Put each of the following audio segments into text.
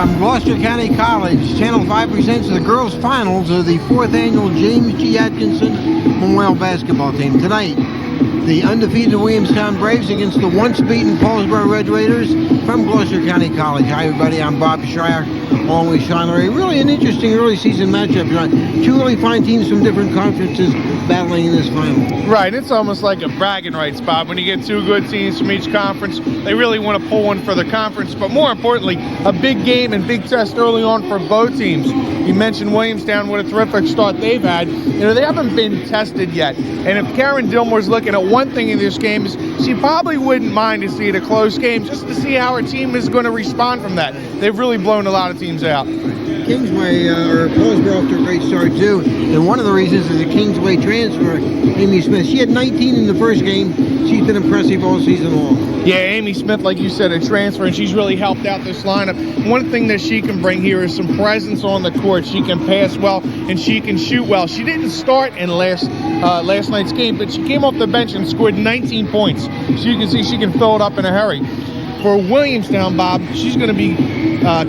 From Gloucester County College, Channel 5 presents the girls' finals of the 4th annual James G. Atkinson Memorial Basketball Team. Tonight, the undefeated Williamstown Braves against the once-beaten Paulsboro Red Raiders from Gloucester County College. Hi, everybody. I'm Bob Shryock, along with Shawn Leary. Really an interesting early season matchup. Two really fine teams from different conferences battling in this final. Right. It's almost like a bragging rights, Bob. When you get two good teams from each conference, they really want to pull one for the conference. But more importantly, a big game and big test early on for both teams. You mentioned Williamstown, what a terrific start they've had. They haven't been tested yet. And if Karen Dillmore's looking at one thing in this game, is she probably wouldn't mind to see it a close game just to see how her team is going to respond from that. They've really blown a lot of teams out. Kingsway, or Paulsboro, off to a great start too, and one of the reasons is the Kingsway transfer, Amy Smith. She had 19 in the first game. She's been impressive all season long. Yeah, Amy Smith, like you said, a transfer, and she's really helped out this lineup. One thing that she can bring here is some presence on the court. She can pass well, and she can shoot well. She didn't start in last night's game, but she came off the bench and scored 19 points. So you can see she can fill it up in a hurry. For Williamstown, Bob, she's going to be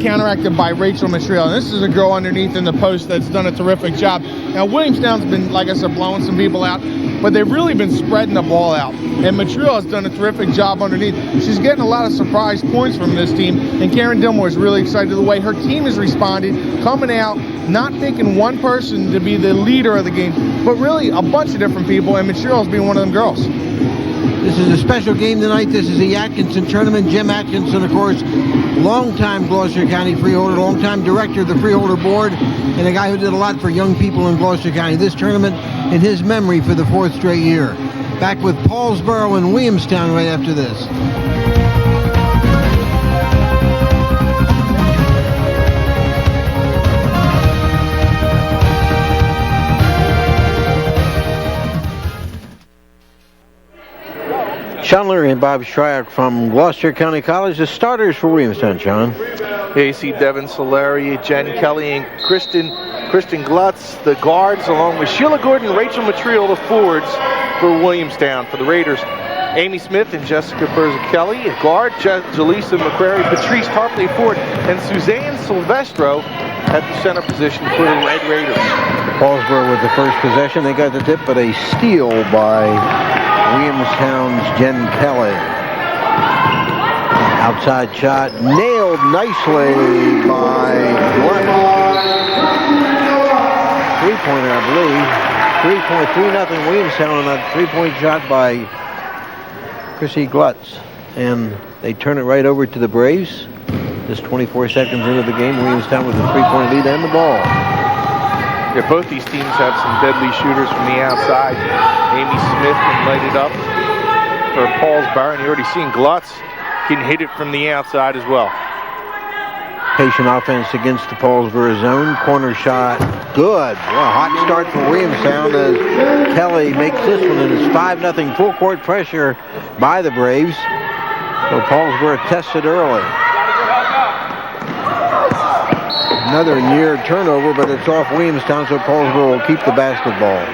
counteracted by Rachel Matriel. And this is a girl underneath in the post that's done a terrific job. Now, Williamstown's been, like I said, blowing some people out, but they've really been spreading the ball out. And Matriel has done a terrific job underneath. She's getting a lot of surprise points from this team, and Karen Dillmore is really excited the way her team has responded, coming out, not picking one person to be the leader of the game, but really a bunch of different people, and Matriel's being one of them girls. This is a special game tonight. This is the Atkinson tournament. Jim Atkinson, of course, longtime Gloucester County freeholder, longtime director of the freeholder board, and a guy who did a lot for young people in Gloucester County. This tournament in his memory for the 4th straight year. Back with Paulsboro and Williamstown right after this. Shawn Leary and Bob Shryock from Gloucester County College. The starters for Williamstown, Shawn. AC Devin Solari, Jen Kelly, and Kristen Glutz, the guards, along with Sheila Gordon, Rachel Matriel, the forwards for Williamstown. For the Raiders, Amy Smith and Jessica Berza-Kelly, a guard, Jaleesa McQuarrie, Patrice Hartley forward, and Suzanne Silvestro at the center position for the Red Raiders. Paulsboro with the first possession. They got the tip, but a steal by Williamstown's Jen Kelly. Outside shot, nailed nicely by Rowan. Three-pointer, I believe. 3-0 Williamstown on that three-point shot by Chrissy Glutz. And they turn it right over to the Braves. Just 24 seconds into the game, Williamstown with a three-point lead and the ball. Yeah, both these teams have some deadly shooters from the outside. Amy Smith can light it up for Paulsboro, and you already seen Glutz can hit it from the outside as well. Patient offense against the Paulsboro zone. Corner shot, good. Well, hot start for Williamstown as Kelly makes this one, and it's 5-0 full court pressure by the Braves. So Paulsboro tested early. Another near turnover, but it's off Williamstown, so Paulsboro will keep the basketball.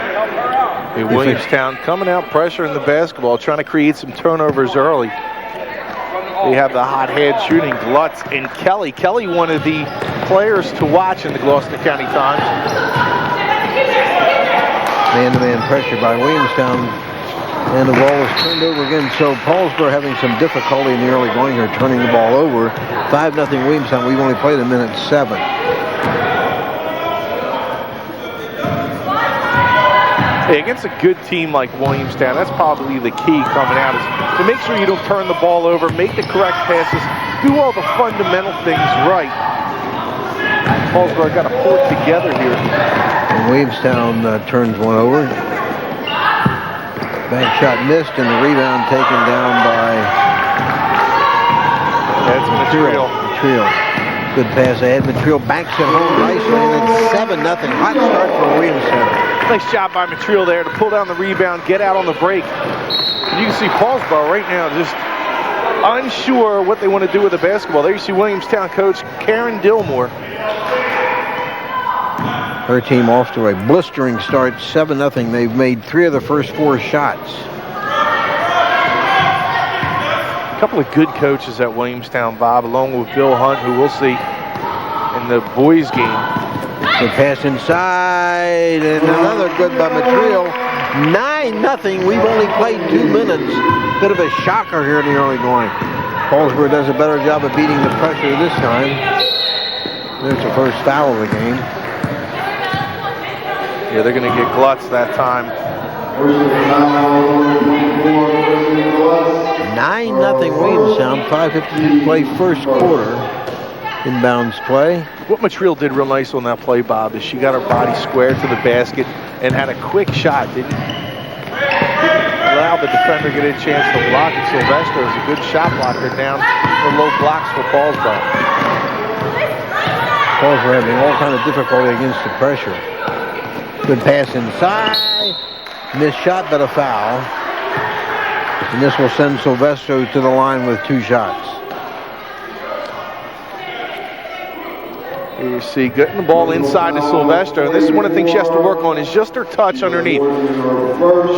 Hey, Williamstown coming out pressure in the basketball, trying to create some turnovers early. They have the hot head shooting, Glutz and Kelly. Kelly, one of the players to watch in the Gloucester County Times. Man-to-man pressure by Williamstown, and the ball is turned over again. So Paulsboro having some difficulty in the early going here, turning the ball over. 5-0 Williamstown. We've only played a minute 7. Hey, against a good team like Williamstown, that's probably the key coming out, is to make sure you don't turn the ball over, make the correct passes, do all the fundamental things right. Paulsboro got to pull it together here. And Williamstown turns one over. Bank shot missed, and the rebound taken down by Matriel. Good pass ahead. Matriel banks it home nicely, and it's 7-0. Hot start for Williamstown. Nice job by Matriel there to pull down the rebound, get out on the break. And you can see Paulsboro right now just unsure what they want to do with the basketball. There you see Williamstown coach Karen Dillmore. Her team off to a blistering start, 7-0. They've made 3 of the first 4 shots. A couple of good coaches at Williamstown, Bob, along with Bill Hunt, who we'll see in the boys' game. The pass inside, and another good by Matriel. 9-0. We've only played 2 minutes. Bit of a shocker here in the early going. Paulsboro does a better job of beating the pressure this time. There's the first foul of the game. Yeah, they're going to get Glutz that time. 9-0 Williamstown. 5:52 to play first quarter. Inbounds play. What Matriel did real nice on that play, Bob, is she got her body squared to the basket and had a quick shot. Didn't allow the defender to get a chance to block it. Sylvester is a good shot blocker down for low blocks for Paulsboro. Paulsboro having all kind of difficulty against the pressure. Good pass inside. Missed shot, but a foul. And this will send Sylvester to the line with 2 shots. Here you see getting the ball inside to Sylvester, and this is one of the things she has to work on is just her touch underneath.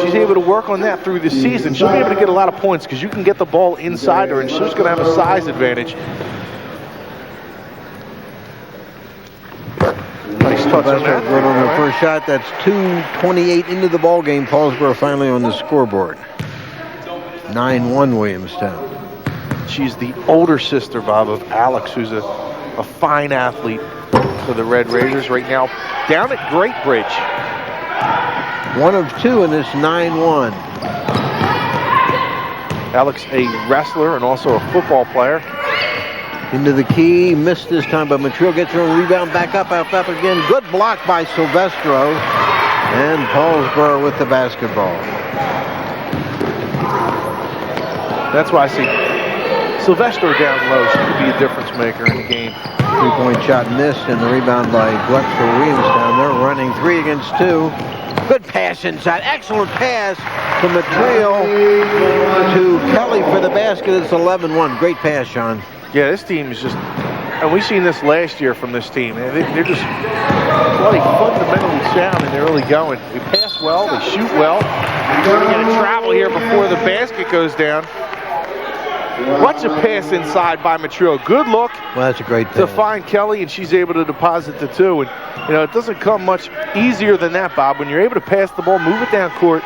She's able to work on that through the season. She'll be able to get a lot of points because you can get the ball inside her, and she's going to have a size advantage. Nice touch on that. Good on her first shot. That's 2:28 into the ball game. Paulsboro finally on the scoreboard. 9-1 Williamstown. She's the older sister, Bob, of Alex, who's a fine athlete for the Red Raiders right now down at Great Bridge. 1 of 2 in this 9-1. Alex, a wrestler and also a football player. Into the key, missed this time, but Matriel gets her own rebound, back up again. Good block by Sylvestro, and Paulsboro with the basketball. That's why I see Sylvester down low. She could be a difference maker in the game. 3-point shot missed, and the rebound by Gloucester Williamstown. They're running 3 against 2. Good pass inside. Excellent pass to Matriel to Kelly for the basket. It's 11-1. Great pass, Sean. Yeah, this team is just, and we've seen this last year from this team. They're just like fundamentally sound in their early going. They pass well, they shoot well. They're going to travel here before the basket goes down. Watch a pass inside by Matriel. Good look. Well, that's a great pass. To find Kelly, and she's able to deposit the 2. And, you know, it doesn't come much easier than that, Bob. When you're able to pass the ball, move it down court,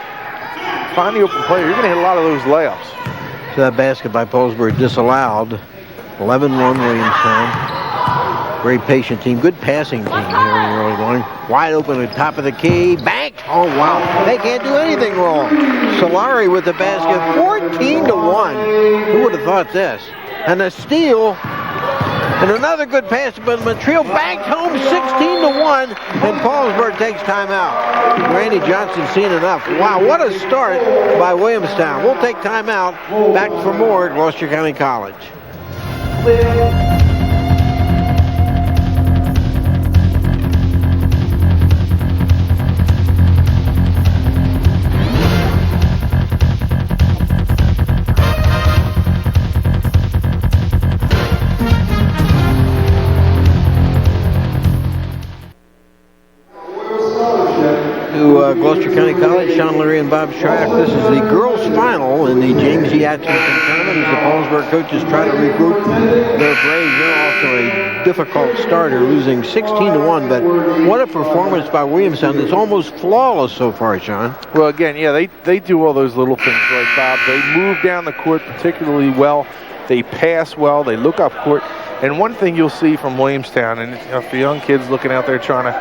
find the open player, you're going to hit a lot of those layups. So that basket by Paulsboro disallowed. 11-1 Williamstown. Very patient team. Good passing team here in the early going. Wide open at the top of the key. Banked. Oh, wow. They can't do anything wrong. Solari with the basket. 14-1. Who would have thought this? And a steal. And another good pass. But Matriel banked home 16-1. And Paulsboro takes timeout. Randy Johnson seen enough. Wow, what a start by Williamstown. We'll take timeout. Back for more at Gloucester County College. Gloucester County College, Shawn Leary and Bob Shryock. This is the girls' final in the James E. Atkinson tournament as the Paulsboro coaches try to regroup their Braves. They're also a difficult starter, losing 16-1. But what a performance by Williamstown. It's almost flawless so far, Sean. Well, again, yeah, they do all those little things right, Bob. They move down the court particularly well. They pass well. They look up court. And one thing you'll see from Williamstown, and for young kids looking out there trying to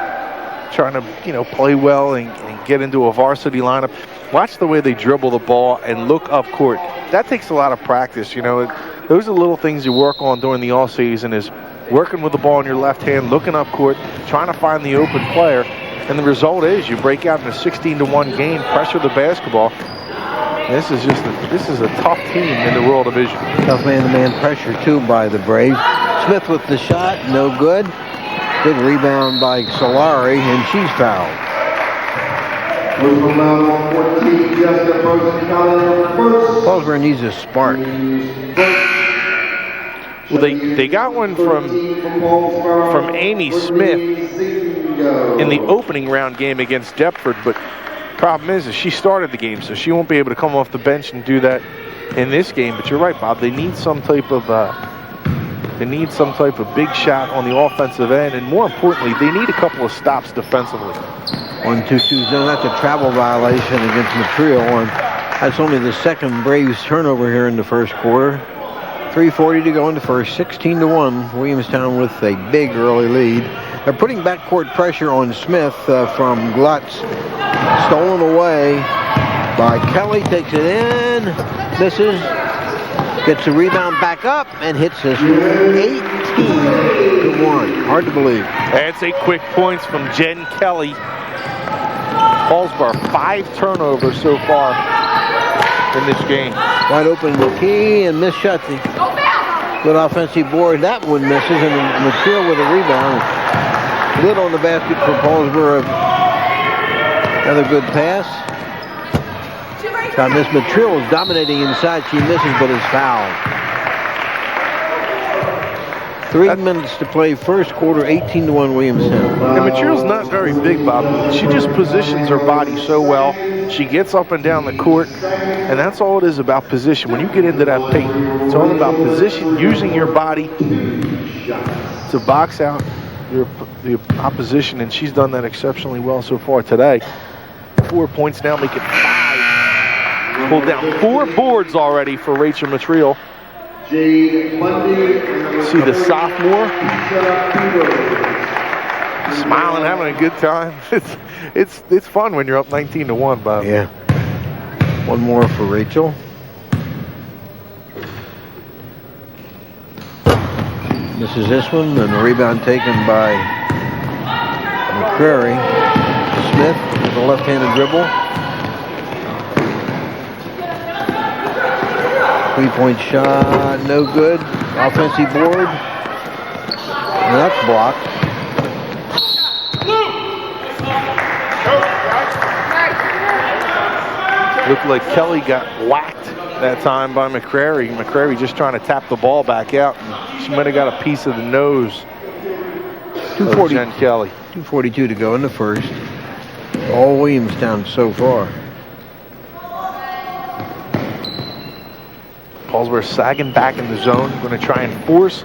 play well and get into a varsity lineup, watch the way they dribble the ball and look up court. That takes a lot of practice. Those are little things you work on during the off season, is working with the ball in your left hand, looking up court, trying to find the open player, and the result is you break out in a 16-1 game, pressure the basketball. This is a tough team in the World Division. Tough man-to-man pressure too by the Braves. Smith with the shot, no good. Good rebound by Solari, and she's fouled. Paulsboro needs a spark. Well, they got one from Amy Smith in the opening round game against Deptford, but problem is she started the game, so she won't be able to come off the bench and do that in this game. But you're right, Bob. They need some type of They need some type of big shot on the offensive end, and more importantly, they need a couple of stops defensively. 1-2-2 zone. That's a travel violation against Montreal, and that's only the second Braves turnover here in the first quarter. 3:40 to go in the first. 16-1. Williamstown with a big early lead. They're putting backcourt pressure on Smith from Glutz. Stolen away by Kelly. Takes it in. Misses. Gets the rebound back up and hits us 18-1. Hard to believe. That's 8 quick points from Jen Kelly. Paulsboro, 5 turnovers so far in this game. Wide open McKee and missed shot. Good offensive board. That one misses, and Montreal with a rebound. Lid on the basket for Paulsboro. Another good pass. Miss Montreal is dominating inside. She misses, but is fouled. 3 minutes to play first quarter, 18-1 Williamstown. And Montreal's not very big, Bob. She just positions her body so well. She gets up and down the court, and that's all it is about position. When you get into that paint, it's all about position, using your body to box out the opposition, and she's done that exceptionally well so far today. 4 points now, make it 5. Pulled down 4 boards already for Rachel Montreal. See the sophomore smiling, having a good time. It's fun when you're up 19-1, Bob. Yeah. One more for Rachel. Misses this one, and a rebound taken by McCrary. Smith with a left-handed dribble. 3-point shot, no good. Offensive board. And that's blocked. Looked like Kelly got whacked that time by McCrary. McCrary just trying to tap the ball back out. And she might have got a piece of the nose of Jen Kelly. 2:42 to go in the first. All Williamstown so far. Paulsboro sagging back in the zone. Going to try and force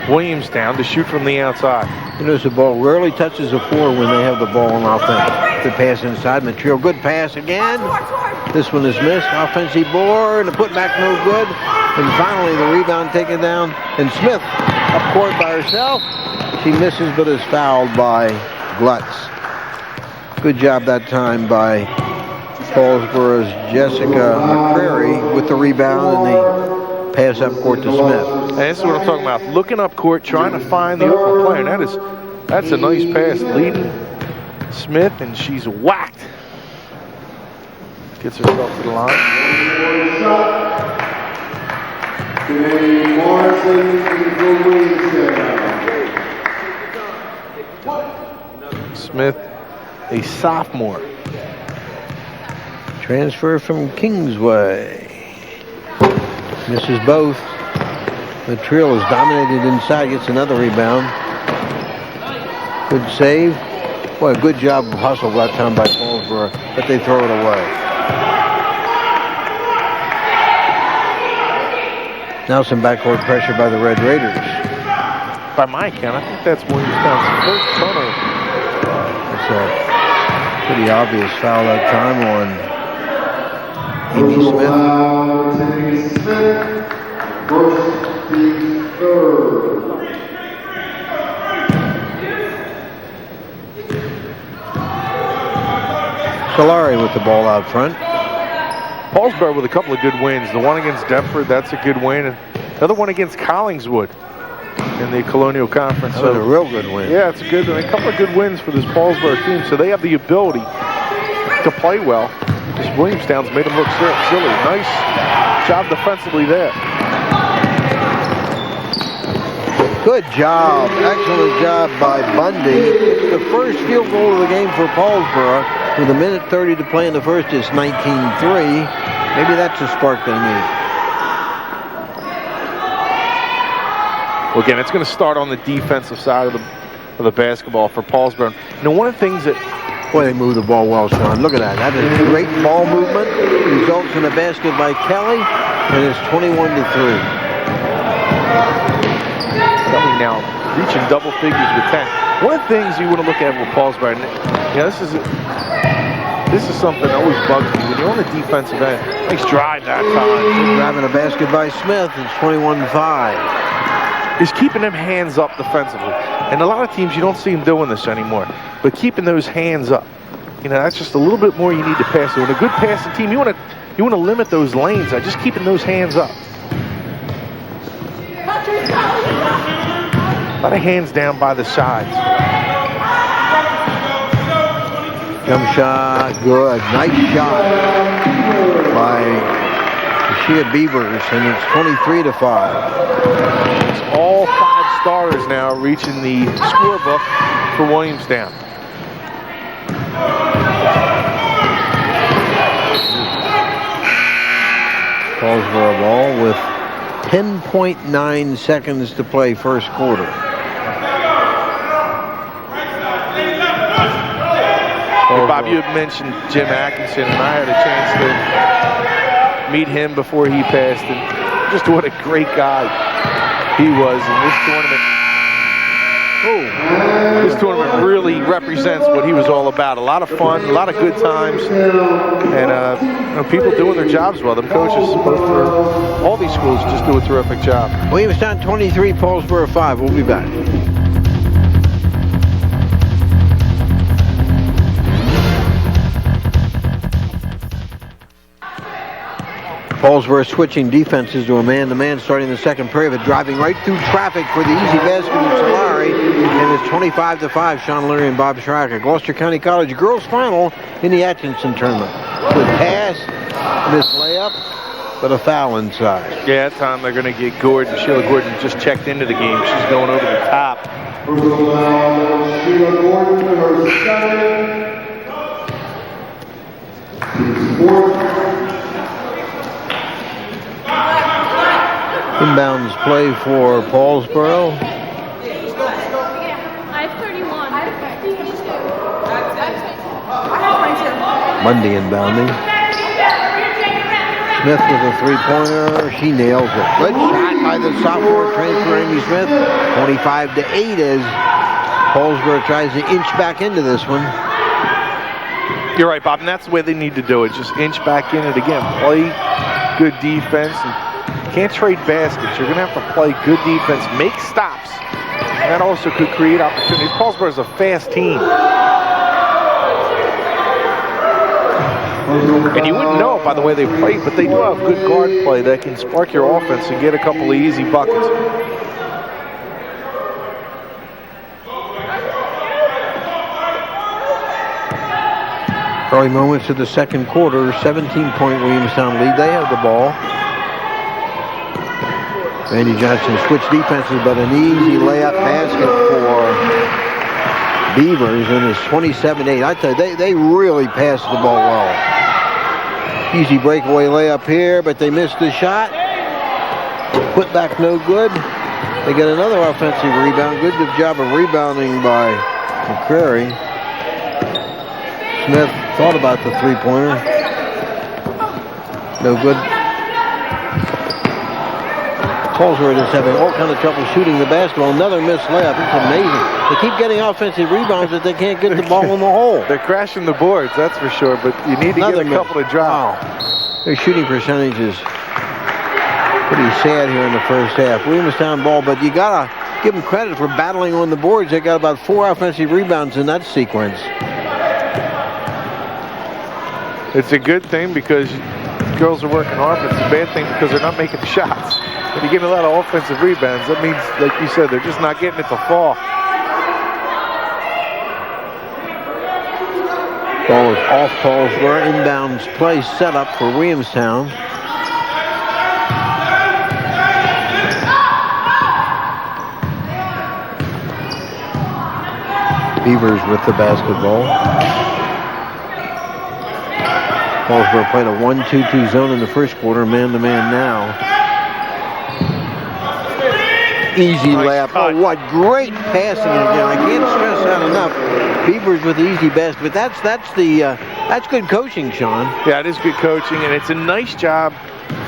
Williamstown to shoot from the outside. You notice the ball rarely touches the floor when they have the ball on offense. The pass inside. Montreal, good pass again. This one is missed. Offensive board. The putback no good. And finally the rebound taken down. And Smith up court by herself. She misses but is fouled by Glutz. Good job that time by Paulsboro's Jessica McCrary with the rebound and the pass up court to Smith. And this is what I'm talking about. Looking up court, trying to find the open player. And that's a nice pass. Leading Smith, and she's whacked. Gets herself to the line. Smith, a sophomore. Transfer from Kingsway. Misses both. Montreal is dominated inside. Gets another rebound. Good save. Boy, a good job of hustle that time by Paulsboro, but they throw it away. Now some backcourt pressure by the Red Raiders. By my count, I think that's Williamstown's first turnover. It's a pretty obvious foul that time on Amy Smith. Solari with the ball out front. Paulsboro with a couple of good wins. The one against Deptford, that's a good win. And the other one against Collingswood in the Colonial Conference. That was a real good win. Yeah, it's a couple of good wins for this Paulsboro team. So they have the ability to play well. Because Williamstown's made them look silly. Nice job defensively there. Good job. Excellent job by Bundy. It's the first field goal of the game for Paulsboro. With 1:30 to play in the first, it's 19-3. Maybe that's the spark they need. Well, again, it's going to start on the defensive side of the basketball for Paulsboro. You know, one of the things that... Boy, they move the ball well, Shawn. Look at that. That is great ball movement. Results in a basket by Kelly, and it's 21-3. Kelly now reaching double figures with 10. One of the things you want to look at with Paulsboro, this is something that always bugs me. When you're on the defensive end, nice drive that time. Grabbing a basket by Smith. It's 21-5. Is keeping them hands up defensively. And a lot of teams, you don't see them doing this anymore. But keeping those hands up, that's just a little bit more you need to pass. So in a good passing team, you want to limit those lanes by just keeping those hands up. A lot of hands down by the sides. Jump shot, good. Nice shot by Shea Beavers, and it's 23-5. It's all 5 starters now reaching the scorebook for Williamstown. Paulsboro ball with 10.9 seconds to play first quarter. Hey, Bob, you had mentioned Jim Atkinson, and I had a chance to meet him before he passed, and just what a great guy he was in this tournament. This tournament really represents what he was all about. A lot of fun, a lot of good times, and people doing their jobs well. The coaches, both for all these schools, just do a terrific job. Williamstown 23, Paulsboro 5. We'll be back. Paulsboro switching defenses to a man-to-man starting the second period, but driving right through traffic for the easy basket of Solari, and it's 25-5. Shawn Leary and Bob Shryock at Gloucester County College girls final in the Atkinson tournament. Good pass, missed layup, but a foul inside. Yeah, that time they're going to get Gordon. Sheila Gordon just checked into the game. She's going over the top. Sheila Gordon, number 7. Inbounds play for Paulsboro. I have 31. I have 52. Monday inbounding. Smith with a three-pointer. She nails it. Good shot by the sophomore transfer, Amy Smith. 25-8 as Paulsboro tries to inch back into this one. You're right, Bob, and that's the way they need to do it. Just inch back in it again. Play good defense. And can't trade baskets. You're going to have to play good defense, make stops. And that also could create opportunities. Paulsboro is a fast team. And you wouldn't know it by the way they play, but they do have good guard play that can spark your offense and get a couple of easy buckets. Early moments of the second quarter, 17-point Williamstown lead. They have the ball. Randy Johnson switched defenses, but an easy layup basket for Beavers, and it's 27-8. I tell you, they really passed the ball well. Easy breakaway layup here, but they missed the shot. Put back no good. They get another offensive rebound. Good job of rebounding by McCrary. Smith thought about the three-pointer. No good. Paulsboro is having all kind of trouble shooting the basketball. Another missed layup. It's amazing. They keep getting offensive rebounds, but they can't get the ball in the hole. They're crashing the boards, that's for sure, but you need to get a couple of drops. Wow. Their shooting percentage is pretty sad here in the first half. Williamstown ball, but you got to give them credit for battling on the boards. They got about 4 offensive rebounds in that sequence. It's a good thing because girls are working hard, but it's a bad thing because they're not making shots. If you get a lot of offensive rebounds, that means, like you said, they're just not getting it to fall. Ball is off Paulsboro. Inbounds play set up for Williamstown. Beavers with the basketball. Paulsboro played a 1-2-2 zone in the first quarter, man-to-man now. Easy layup. Oh, what great passing again. I can't stress that enough. Beavers with the easy basket, but that's good coaching, Shawn. Yeah, it is good coaching, and it's a nice job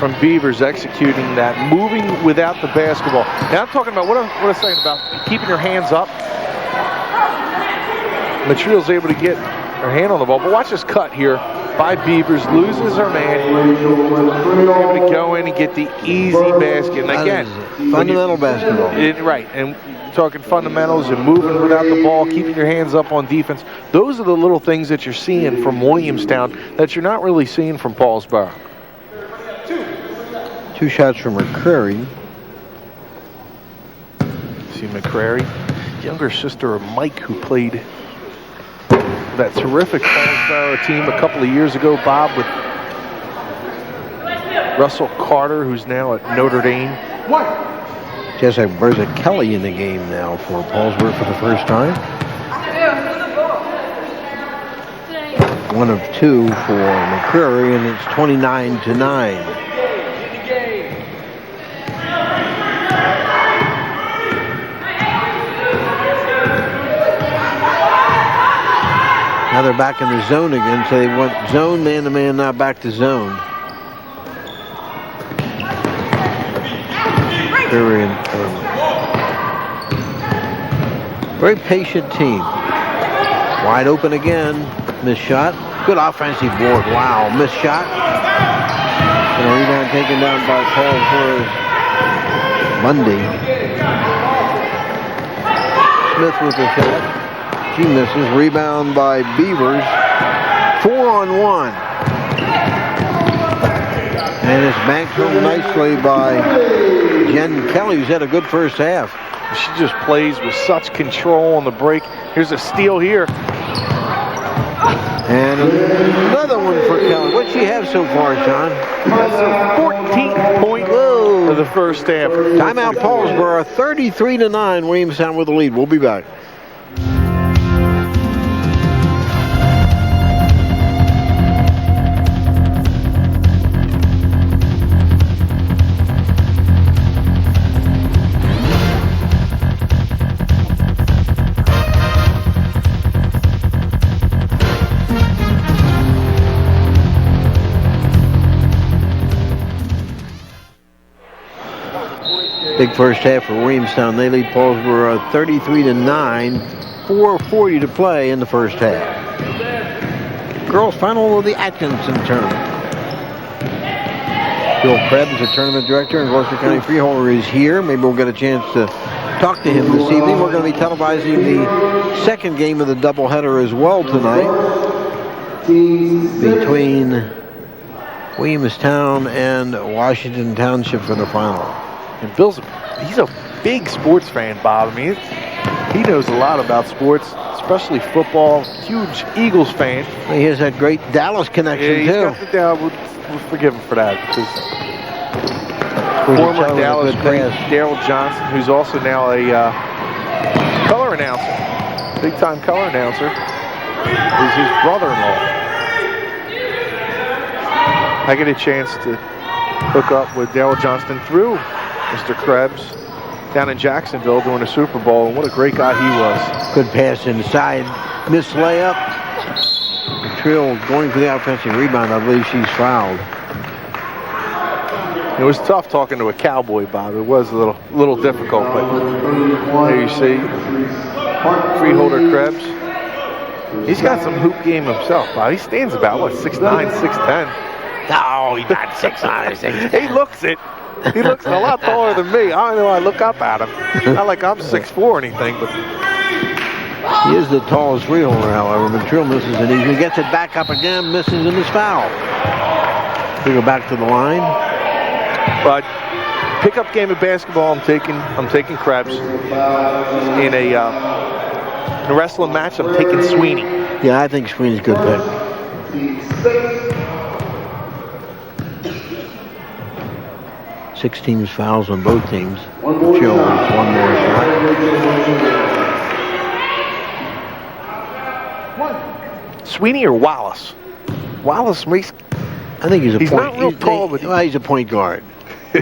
from Beavers executing that, moving without the basketball. Now I'm talking about what I'm saying about keeping your hands up. Material's able to get her hand on the ball, but watch this cut here by Beavers, loses her man, able to go in and get the easy basket. And again, fundamental basketball. Right, and talking fundamentals and moving without the ball, keeping your hands up on defense. Those are the little things that you're seeing from Williamstown that you're not really seeing from Paulsboro. 2 shots from McCrary. See McCrary, younger sister of Mike, who played that terrific Paulsboro team a couple of years ago, Bob, with Russell Carter, who's now at Notre Dame. Just like Bertha Kelly in the game now for Paulsboro for the first time. 1 of 2 for McCrary, and it's 29-9. Now they're back in the zone again, so they went zone, man-to-man, now back to zone. Very patient team. Wide open again. Missed shot. Good offensive board. Wow, missed shot. And a rebound taken down by Paulsboro's Mundy. Smith with the shot. She misses. Rebound by Beavers. 4-on-1. And it's banked home nicely by Jen Kelly, who's had a good first half. She just plays with such control on the break. Here's a steal here. And another one for Kelly. What'd she have so far, Sean? That's a 14-point for the first half. Timeout Paulsboro, 33-9. Williamstown with the lead. We'll be back. Big first half for Williamstown. They lead Paulsboro 33-9. 4:40 to play in the first half. Girls final of the Atkinson tournament. Bill Krebs, the tournament director and Gloucester County Freeholder, is here. Maybe we'll get a chance to talk to him this evening. We're going to be televising the second game of the doubleheader as well tonight between Williamstown and Washington Township for the final. And he's a big sports fan, Bob. I mean, he knows a lot about sports, especially football. Huge Eagles fan. He has that great Dallas connection, too. We'll forgive him for that. Because former Dallas great Daryl Johnson, who's also now a color announcer, big-time color announcer, is his brother-in-law. I get a chance to hook up with Daryl Johnston through Mr. Krebs down in Jacksonville doing a Super Bowl, and what a great guy he was. Good pass inside. Missed layup. Trill going for the offensive rebound. I believe she's fouled. It was tough talking to a Cowboy, Bob. It was a little difficult, but there you see Freeholder Krebs. He's got some hoop game himself, Bob. He stands about, 6'9", 6'10". No, he's not 6'9", 6'10". He looks it. He looks a lot taller than me. I know I look up at him. Not like I'm 6'4" or anything, but he is the tallest freeholder, however. But Trill misses it. He gets it back up again, misses, and is fouled. We go back to the line. But pickup game of basketball. I'm taking Krebs. In a wrestling match, I'm taking Sweeney. Yeah, I think Sweeney's a good pick. 16 fouls on both teams. Chill, one more shot. Sweeney or Wallace? Wallace makes. I think he's not real tall, but he's a point guard.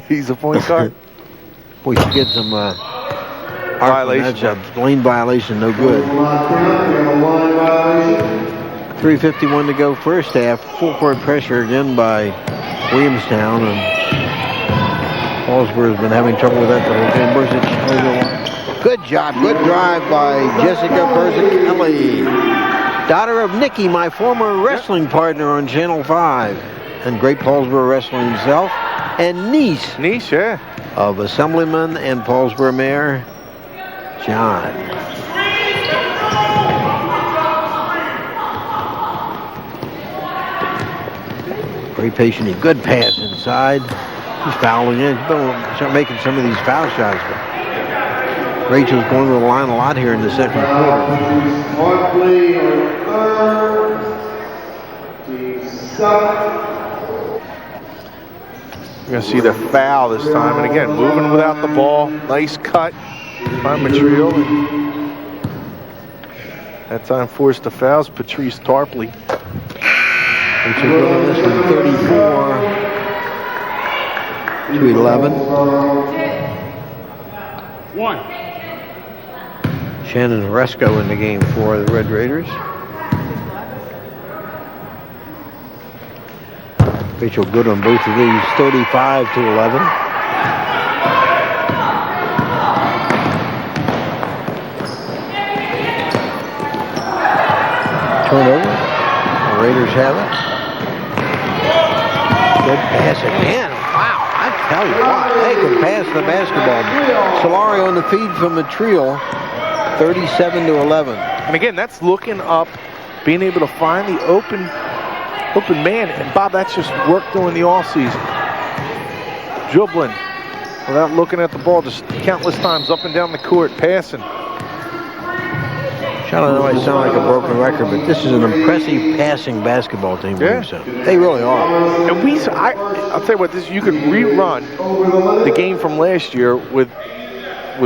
He's a point guard. Boy, she gets some violation. That's a lane violation, no good. 3:51 to go first half. Full court pressure again by Williamstown, and Paulsboro has been having trouble with that the whole game. Bursic over the line. Good job, good drive by Jessica Bursic-Kelly, daughter of Nikki, my former wrestling partner on Channel 5, and great Paulsboro wrestling himself, and niece yeah. of Assemblyman and Paulsboro Mayor John. Very patient, good pass inside. He's fouling in. He's start making some of these foul shots. But Rachel's going to the line a lot here in the second quarter. You're going to see the foul this time. And again, moving without the ball. Nice cut by Material. That time forced the fouls. Patrice Tarpley. Rachel going this one 34 to 11. One. Shannon Resco in the game for the Red Raiders. Rachel good on both of these, 35 to 11. Turnover. The Raiders have it. Good pass again. Wow, I tell you what, they can pass the basketball. Solari on the feed from the trio, 37 to 11. And again, that's looking up, being able to find the open man. And Bob, that's just work during the offseason. Dribbling without looking at the ball, just countless times up and down the court, passing. I don't know, I sound like a broken record, but this is an impressive passing basketball team. Yeah. They really are. And I'll tell you what, you could rerun the game from last year with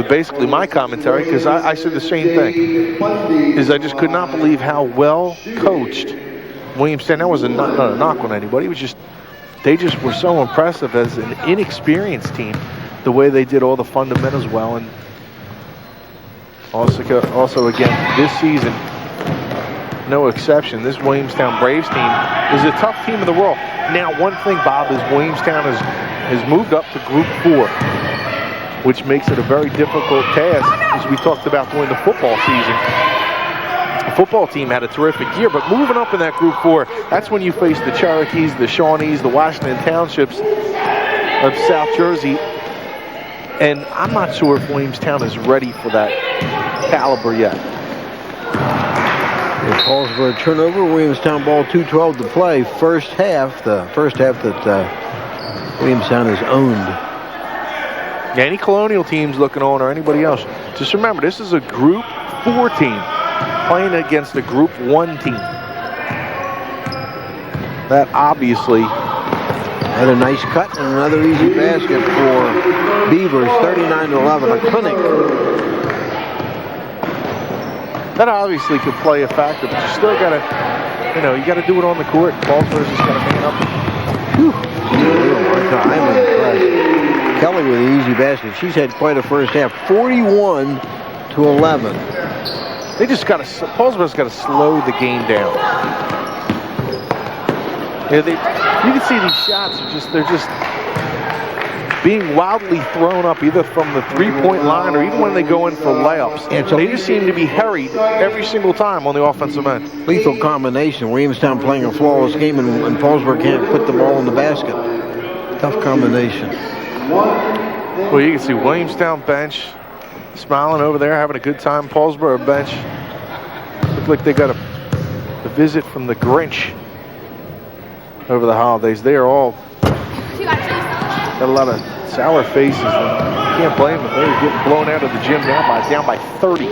basically my commentary, because I said the same thing. I just could not believe how well coached Williamstown. That wasn't not a knock on anybody. It was just, they just were so impressive as an inexperienced team, the way they did all the fundamentals well. And also again, this season, no exception, this Williamstown Braves team is a tough team in the world. Now, one thing, Bob, is Williamstown has moved up to Group 4, which makes it a very difficult task, as we talked about during the football season. The football team had a terrific year, but moving up in that Group 4, that's when you face the Cherokees, the Shawnees, the Washington Townships of South Jersey. And I'm not sure if Williamstown is ready for that caliber yet. It calls for a turnover. Williamstown ball, 2:12 to play. The first half that Williamstown has owned. Yeah, any Colonial teams looking on, or anybody else, just remember, this is a Group 4 team playing against a Group 1 team. That obviously had a nice cut and another easy basket for Beavers, 39 to 11, a clinic. That obviously could play a factor, but you still gotta, you gotta do it on the court. Paulsboro's just gotta man up. Whew. I'm impressed. Kelly with the easy basket. She's had quite a first half, 41 to 11. They just gotta, Paulsboro's gotta slow the game down. You can see these shots they're just being wildly thrown up, either from the three-point line or even when they go in for layups. They just seem to be harried every single time on the offensive end. Lethal combination. Williamstown playing a flawless game, and Paulsboro can't put the ball in the basket. Tough combination. Well, you can see Williamstown bench smiling over there, having a good time. Paulsboro bench look like they got a visit from the Grinch over the holidays. They are all got a lot of sour faces. You can't blame them. They're getting blown out of the gym now down by 30.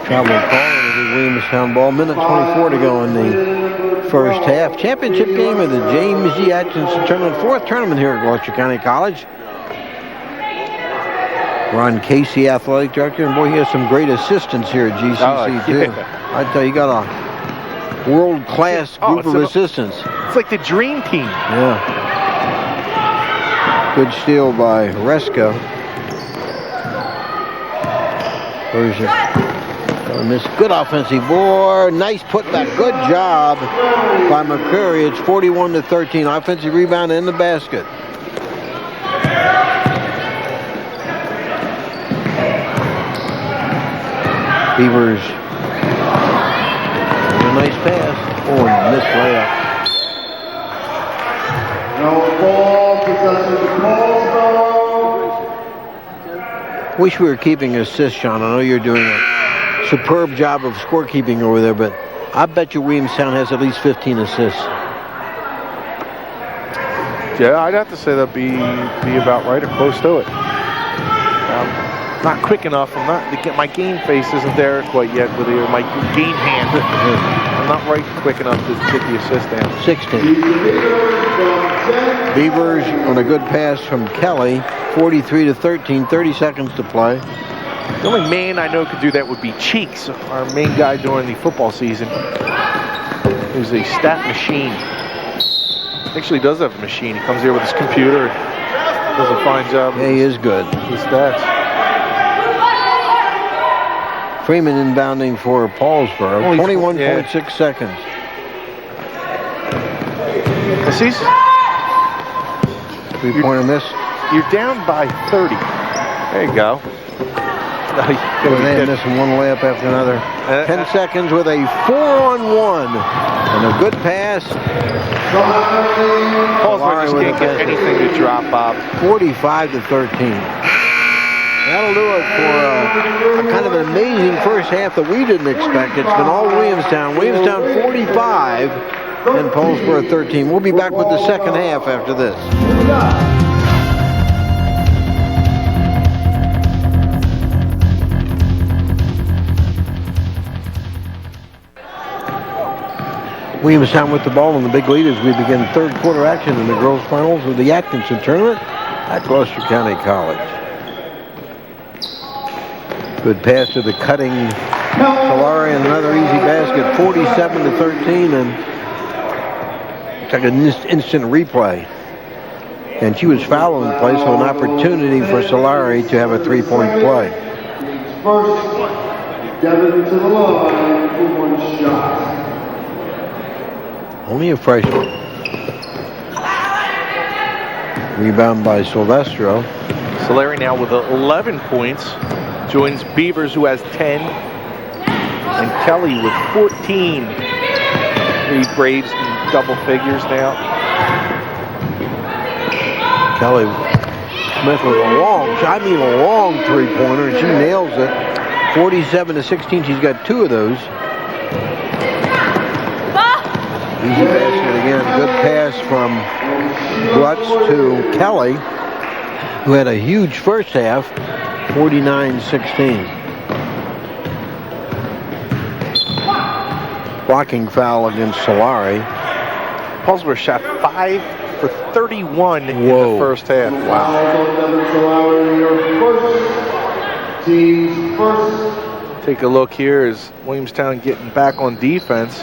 Travel call with the Williamstown ball. Minute 24 to go in the first half. Championship game of the James G. Atkinson tournament. Fourth tournament here at Gloucester County College. Ron Casey, athletic director, and boy, he has some great assistants here at GCC too. Yeah. I tell you, got a world-class group of assistants. It's like the dream team. Yeah. Good steal by Resco. Version. On this good offensive board. Nice putback. Good job by McCreary. It's 41-13. Offensive rebound in the basket. Beavers. A nice pass. Oh, and missed layup. No ball, possession to Paulsboro. Wish we were keeping assists, Shawn. I know you're doing a superb job of scorekeeping over there, but I bet you Williamstown has at least 15 assists. Yeah, I'd have to say that'd be about right or close to it. Not quick enough. My game face isn't there quite yet with my game hand. I'm not right quick enough to get the assist down. 16. Beavers on a good pass from Kelly. 43-13. 30 seconds to play. The only man I know could do that would be Cheeks, our main guy during the football season. He's a stat machine. Actually does have a machine. He comes here with his computer and does a fine job. Yeah, he is good. His stats. Freeman inbounding for Paulsboro. 21.6 seconds. Assis? 3-pointer miss. You're down by 30. There you go. They're missing one layup after another. 10 seconds with a 4-on-1. And a good pass. Paulsboro just can't get anything to drop, Bob. 45-13. That'll do it for a kind of an amazing first half that we didn't expect. It's been all Williamstown. Williamstown 45 and Paulsboro 13. We'll be back with the second half after this. Williamstown with the ball in the big lead as we begin third quarter action in the girls' finals of the Atkinson tournament at Gloucester County College. Good pass to the cutting Solari and another easy basket, 47-13, and it's like an instant replay. And she was fouling the play, so an opportunity for Solari to have a three-point play. First, Devin to the line for one shot. Only a freshman. Rebound by Silvestro. Solari now with 11 points. Joins Beavers, who has 10. And Kelly with 14. The Braves in double figures now. Kelly Smith with a long three-pointer, and she nails it. 47-16. She's got two of those. Easy basket again. Good pass from Glutz to Kelly, who had a huge first half, 49-16. Blocking foul against Solari. Paulsboro shot 5 for 31 in the first half. Wow. Take a look here as Williamstown getting back on defense.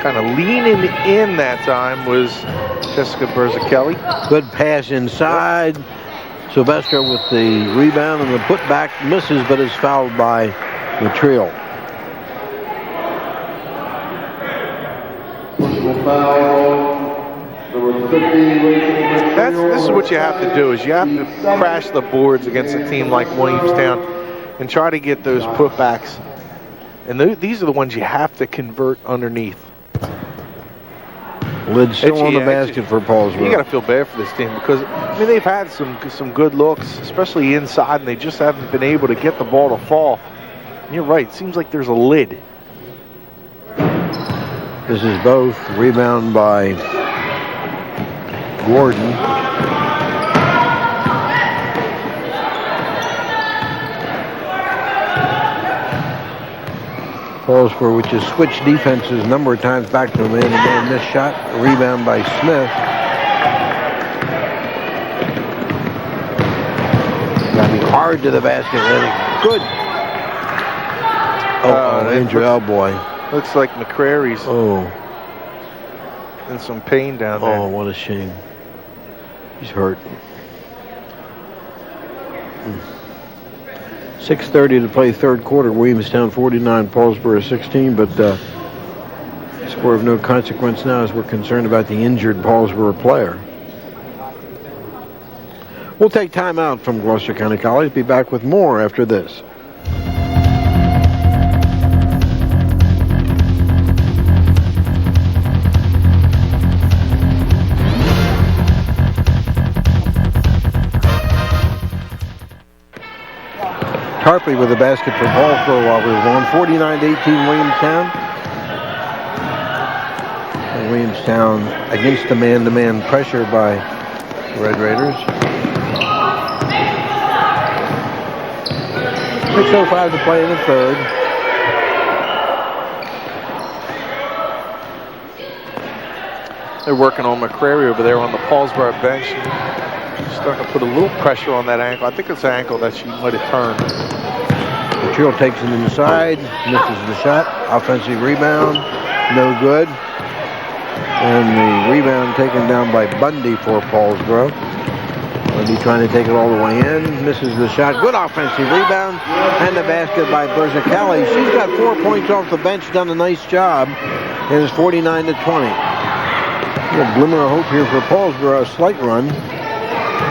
Kind of leaning in that time was Jessica Berzachelli. Good pass inside. Silvestro with the rebound and the putback misses, but is fouled by Matriel. This is what you have to do, is you have to crash the boards against a team like Williamstown and try to get those putbacks. And these are the ones you have to convert underneath. Lid still on the basket for Paulsboro. You got to feel bad for this team because, I mean, they've had some good looks, especially inside, and they just haven't been able to get the ball to fall. And you're right. It seems like there's a lid. This is both. Rebound by Gordon. Paulsboro, which has switched defenses a number of times back to the man this shot. A rebound by Smith. Driving hard to the basket. Good. Injured elbow. Looks like McCrary's in some pain down there. Oh, what a shame. He's hurt. 6:30 to play third quarter. Williamstown 49, Paulsboro 16, but score of no consequence now as we're concerned about the injured Paulsboro player. We'll take time out from Gloucester County College. Be back with more after this. Tarpley with the basket for Paulsboro while we were on 49-18 Williamstown. And Williamstown against the man-to-man pressure by the Red Raiders. 6:05 to play in the third. They're working on McCrary over there on the Paulsboro bench. She's starting to put a little pressure on that ankle. I think it's an ankle that she might have turned. Trill takes it inside, misses the shot. Offensive rebound, no good. And the rebound taken down by Bundy for Paulsboro. Bundy trying to take it all the way in, misses the shot. Good offensive rebound, and the basket by Berzacali. She's got 4 points off the bench, done a nice job. And it's 49-20. A glimmer of hope here for Paulsboro, a slight run.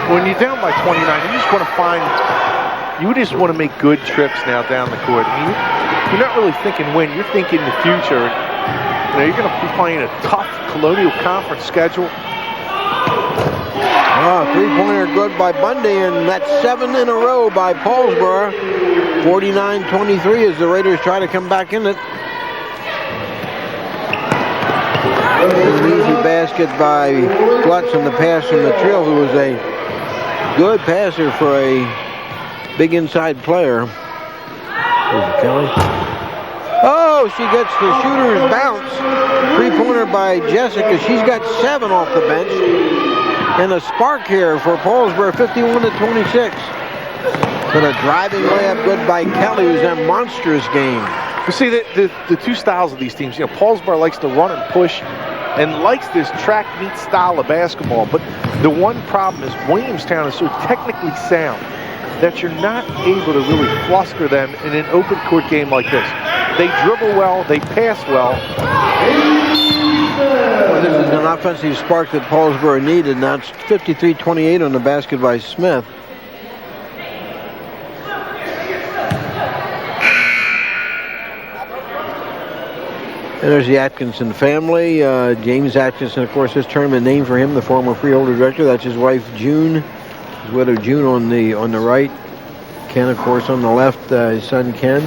When you're down by 29, you just want to make good trips now down the court. I mean, you're not really thinking win, you're thinking the future. You know, you're going to be playing a tough Colonial Conference schedule. Three-pointer good by Bundy, and that's 7 in a row by Paulsboro. 49-23 as the Raiders try to come back in it. An easy basket by Glutz on the pass from the Trill, who was a good passer for a big inside player. Kelly. Oh, she gets the shooter's bounce. Three-pointer by Jessica. She's got 7 off the bench. And a spark here for Paulsboro, 51-26. But a driving layup good by Kelly, who's a monstrous game. You see, the two styles of these teams, you know, Paulsboro likes to run and push and likes this track meet style of basketball. But the one problem is Williamstown is so technically sound that you're not able to really fluster them in an open court game like this. They dribble well, they pass well. Well, this is an offensive spark that Paulsboro needed. Now it's 53-28 on the basket by Smith. And there's the Atkinson family. James Atkinson, of course, this tournament named for him, the former freeholder director. That's his wife, June. His widow, June, on the right. Ken, of course, on the left. His son, Ken.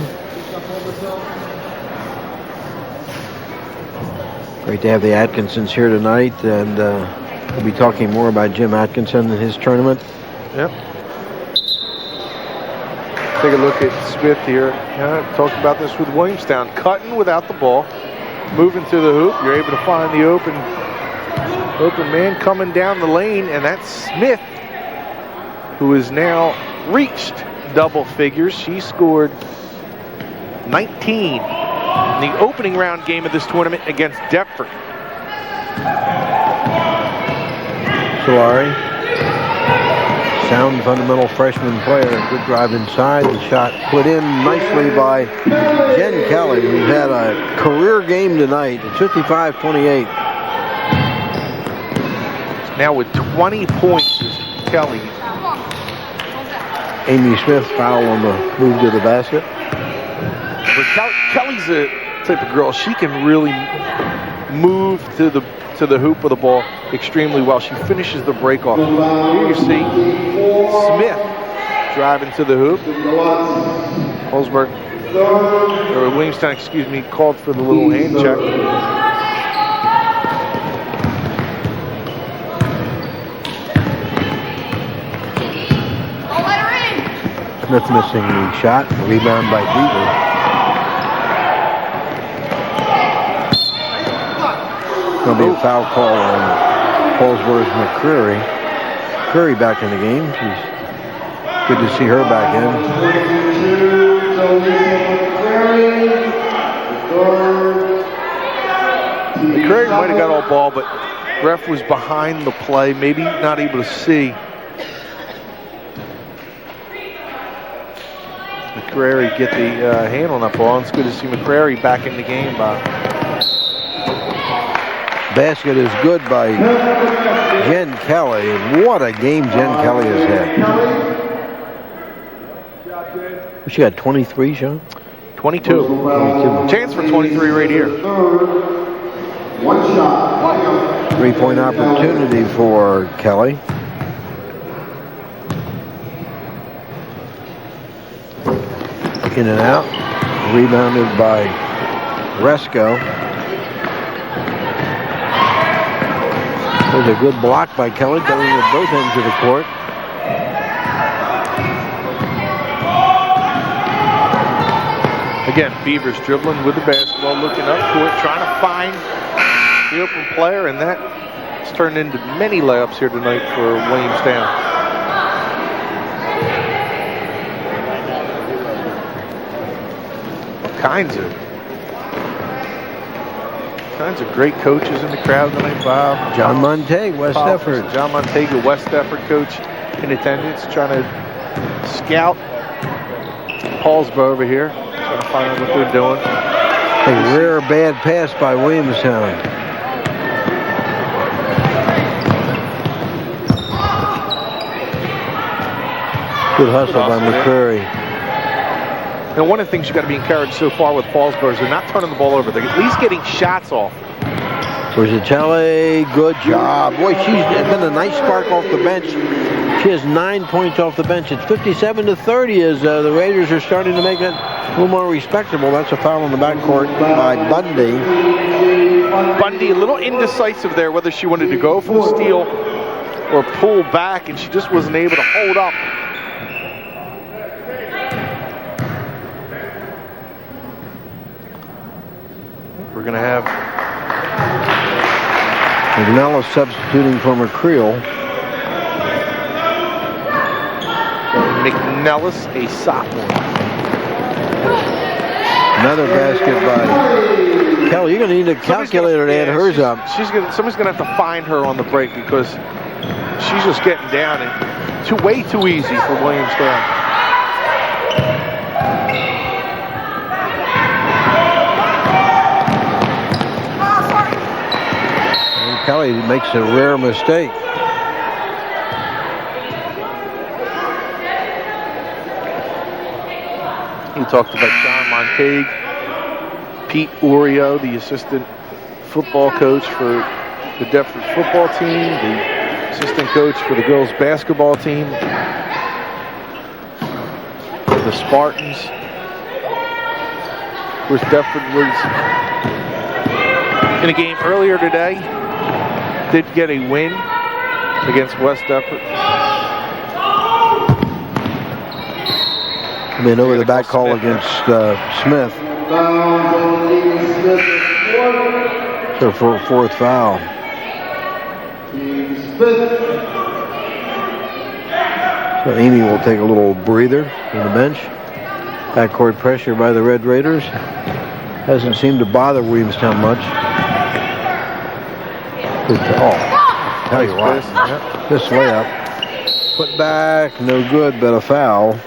Great to have the Atkinsons here tonight, and we'll be talking more about Jim Atkinson and his tournament. Yep. Take a look at Smith here. Talked about this with Williamstown. Cutting without the ball. Moving to the hoop. You're able to find the open man coming down the lane, and that's Smith, who has now reached double figures. She scored 19 in the opening round game of this tournament against Deptford. Solari, sound fundamental freshman player, good drive inside, the shot put in nicely by Jen Kelly, who's had a career game tonight. It's 55-28. Now with 20 points is Kelly. Amy Smith foul on the move to the basket. But Kelly's a type of girl, she can really move to the hoop of the ball extremely well. She finishes the break off. Here you see Smith driving to the hoop. Williamstown, called for the little hand check. Smith missing the shot. Rebound by Beaver. Going to be a foul call on Paulsboro's McCrary. Curry back in the game. She's good to see her back in. McCrary might have got all ball, but ref was behind the play, maybe not able to see. McCrary get the hand on that ball. And it's good to see McCrary back in the game, Bob. Basket is good by Jen Kelly. What a game Jen Kelly has had. She got 23, Sean? 22. Chance for 23 right here. One shot. 3-point opportunity for Kelly. In and out. Rebounded by Resco. There's a good block by Kelly, going at both ends of the court. Again, Beavers dribbling with the basketball, looking up court, trying to find the open player, and that's turned into many layups here tonight for Williamstown. Kinds of great coaches in the crowd tonight, Bob. John Montague, West Effort. John Montague, West Effort coach in attendance, trying to scout Paulsboro over here, trying to find out what they're doing. A rare bad pass by Williamstown. Good hustle by McCrary. And one of the things you've got to be encouraged so far with Paulsboro is they're not turning the ball over. They're at least getting shots off. Rosatelli, good job. Boy, she's been a nice spark off the bench. She has 9 points off the bench. It's 57-30 as the Raiders are starting to make it a little more respectable. That's a foul in the backcourt by Bundy. Bundy a little indecisive there whether she wanted to go for the steal or pull back, and she just wasn't able to hold up. We're going to have McNellis substituting for McCreel. McNellis, a sophomore. Another basket by Kelly. You're going to need a calculator to add hers up. Somebody's going to have to find her on the break because she's just getting down and way too easy for Williamstown. Kelly makes a rare mistake. You talked about John Montague, Pete Oreo, the assistant football coach for the Deptford football team, the assistant coach for the girls basketball team, the Spartans. Of course, Deptford was in a game earlier today. Did get a win against West Deptford. I mean, over the back call against Smith. So for a fourth foul. So Amy will take a little breather on the bench. Backcourt pressure by the Red Raiders. Hasn't seemed to bother Williamstown much. Tell you what, this layup, put back, no good, but a foul.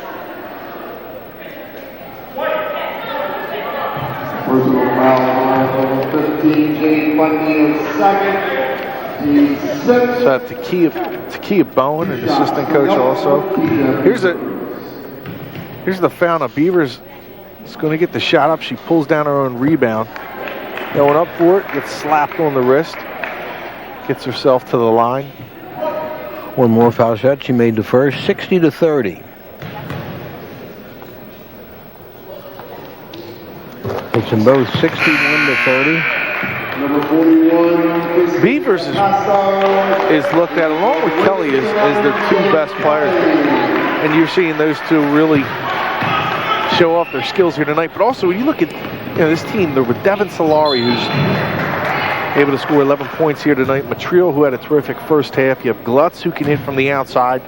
Personal foul, 15, Jane Bundy in second. So Takia Bowen, an assistant coach also. Here's the foul. Now Beavers is going to get the shot up. She pulls down her own rebound. Going up for it, gets slapped on the wrist. Gets herself to the line. One more foul shot. She made the first. 60-30. It's in both 61-30. Number 41. Beavers is looked at, along with Kelly, as their two best players. And you're seeing those two really show off their skills here tonight. But also, when you look at this team, they're with Devin Solari, who's able to score 11 points here tonight. Matriel, who had a terrific first half. You have Glutz, who can hit from the outside.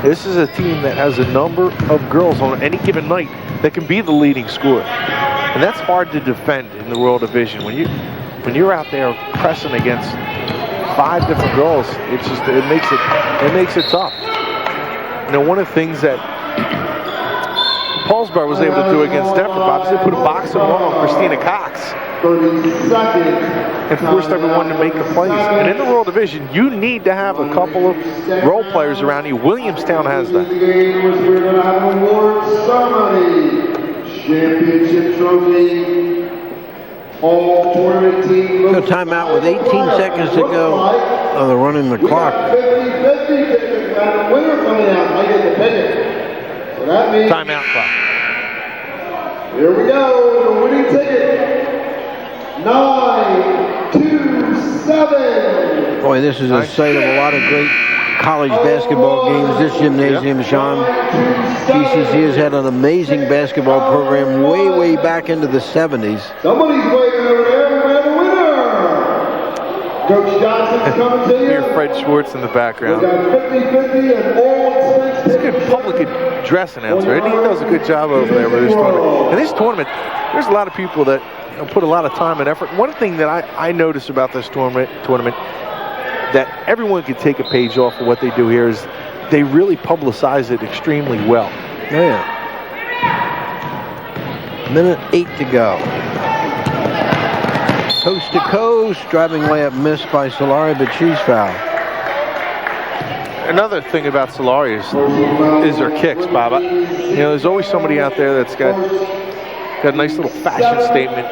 This is a team that has a number of girls on any given night that can be the leading scorer. And that's hard to defend in the World Division. When you're out there pressing against 5 different girls, it makes it tough. One of the things that Paulsboro was able to do against Denver, Bob, is they put a box of one on Christina Cox 30 seconds. and forced everyone to make the plays. And in the World Division, you need to have a couple of role players around you. Williamstown has that. The game was we're going to have an award ceremony. Championship trophy. All tournament team. No timeout with 18 seconds to go. Oh, they're running the clock. 50-50 tickets. And the winner coming out. I get the ticket. So that means. Timeout clock. Here we go. The winning ticket. 9-2-7. Boy, this is a site of a lot of great college basketball games. This gymnasium, Sean. GCC has had an amazing basketball program way back into the 70s. Somebody's waving over there. We have a winner. Coach Johnson's coming to you. Hear Fred Schwartz in the We background. got 50-50 and all expense He's a good public address announcer. He does a good job over there with this tournament. And this tournament, there's a lot of people that put a lot of time and effort. One thing that I notice about this tournament that everyone can take a page off of what they do here is they really publicize it extremely well. Yeah. Minute 8 to go. Coast to coast, driving layup missed by Solari, but she's fouled. Another thing about Solari is her kicks, Bob. You know, there's always somebody out there that's got a nice little fashion statement,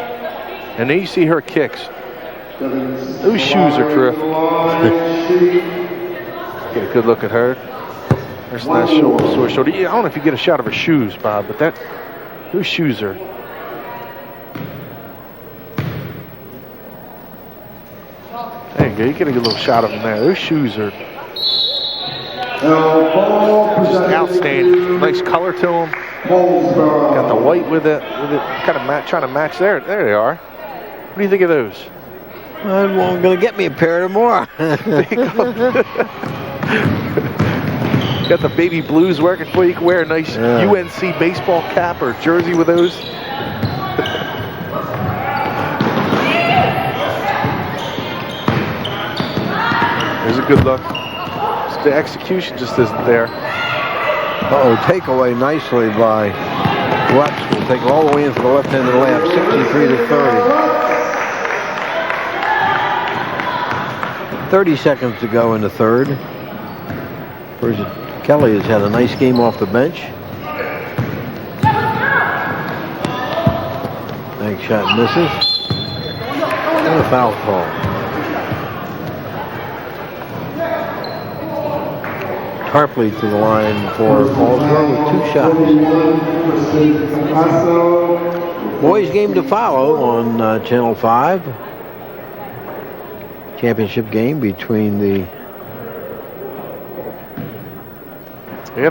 and then you see her kicks. Those shoes are terrific. Get a good look at her. There's that sore shoulder. I don't know if you get a shot of her shoes, Bob, but those shoes are. There you go. You get a good little shot of them there. Those shoes are just outstanding. Nice color to them. Got the white with it. Kind of trying to match there. There they are. What do you think of those? Well, I'm going to get me a pair tomorrow. Got the baby blues working for you. You can wear a nice UNC baseball cap or jersey with those. There's a good look. The execution just isn't there. Uh-oh, takeaway nicely by Gloucester. Will take all the way in for the left-handed layup, 63-30. 30 seconds to go in the third. Kelly has had a nice game off the bench. Bank shot misses. And a foul call. Tarpley to the line for Paulsboro with 2 shots. Boys game to follow on Channel 5. Championship game between the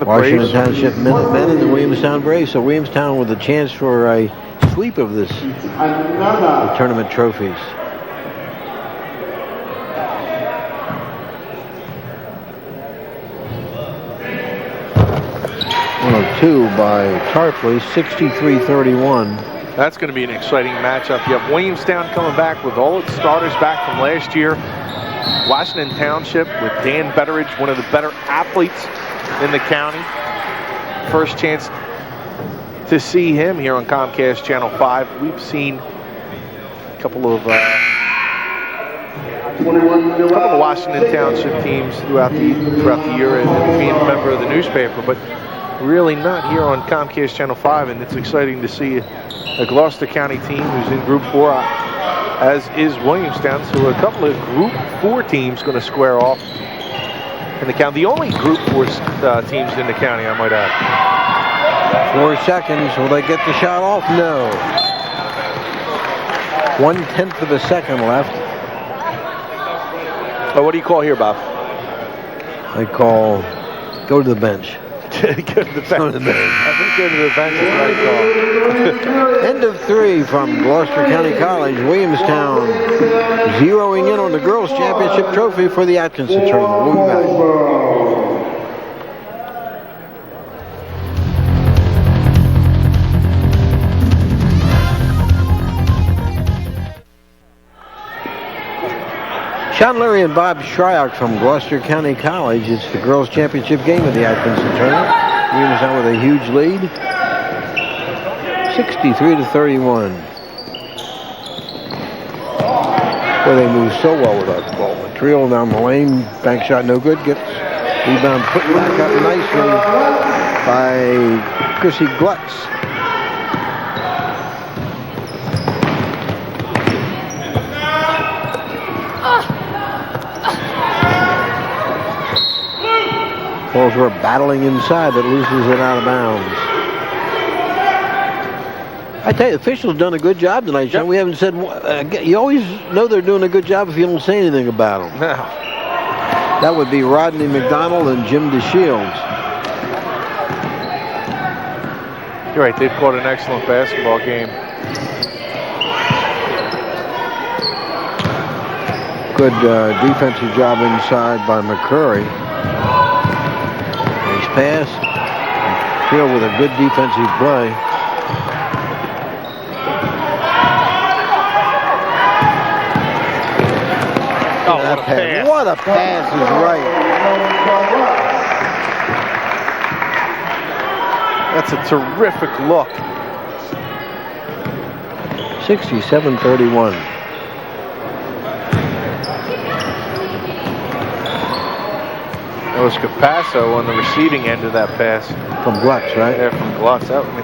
Washington Township Minutemen and the Williamstown Braves. So Williamstown with a chance for a sweep of this tournament trophies. Two by Tarpley, 63-31. That's going to be an exciting matchup. You have Williamstown coming back with all its starters back from last year. Washington Township with Dan Betteridge, one of the better athletes in the county. First chance to see him here on Comcast Channel 5. We've seen a couple of Washington Township teams throughout the year and being a member of the newspaper, but really not here on Comcast Channel 5, and it's exciting to see a Gloucester County team who's in Group 4, as is Williamstown. So a couple of Group 4 teams going to square off in the county. The only Group 4 teams in the county, I might add. 4 seconds. Will they get the shot off? No. 1/10 of a second left. Oh, what do you call here, Bob? I call go to the bench. Go to the bench. I think go to the bench is what I call. End of 3 from Gloucester County College. Williamstown zeroing in on the girls' championship trophy for the Atkinson tournament. We'll be back. Shawn Leary and Bob Shryock from Gloucester County College. It's the girls' championship game of the Atkinson tournament. Williamstown with a huge lead. 63-31. Well, they move so well without the ball. Montreal down the lane, bank shot no good. Gets rebound put back up nicely by Chrissy Glutz. Paulsboro battling inside, but loses it out of bounds. I tell you, the officials done a good job tonight, Sean. We haven't said, you always know they're doing a good job if you don't say anything about them. No. That would be Rodney McDonald and Jim DeShields. You're right, they've caught an excellent basketball game. Good defensive job inside by McCurry. Nice pass. Hill with a good defensive play. Oh, what a pass. What a pass is right. That's a terrific look. 67-31. That was Capasso on the receiving end of that pass. From Glutz, right? Yeah, from Glutz. That was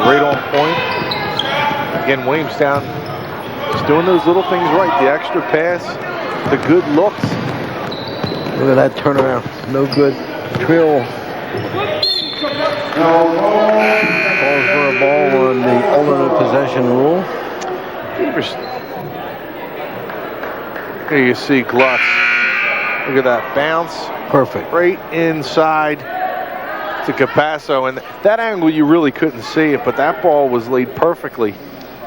right on point. Again, Williamstown just doing those little things right. The extra pass, the good looks. Look at that turnaround. No good. Trill. Calls for a ball on the alternate possession rule. Here you see Glutz. Look at that bounce. Perfect. Right inside to Capasso. And that angle, you really couldn't see it, but that ball was laid perfectly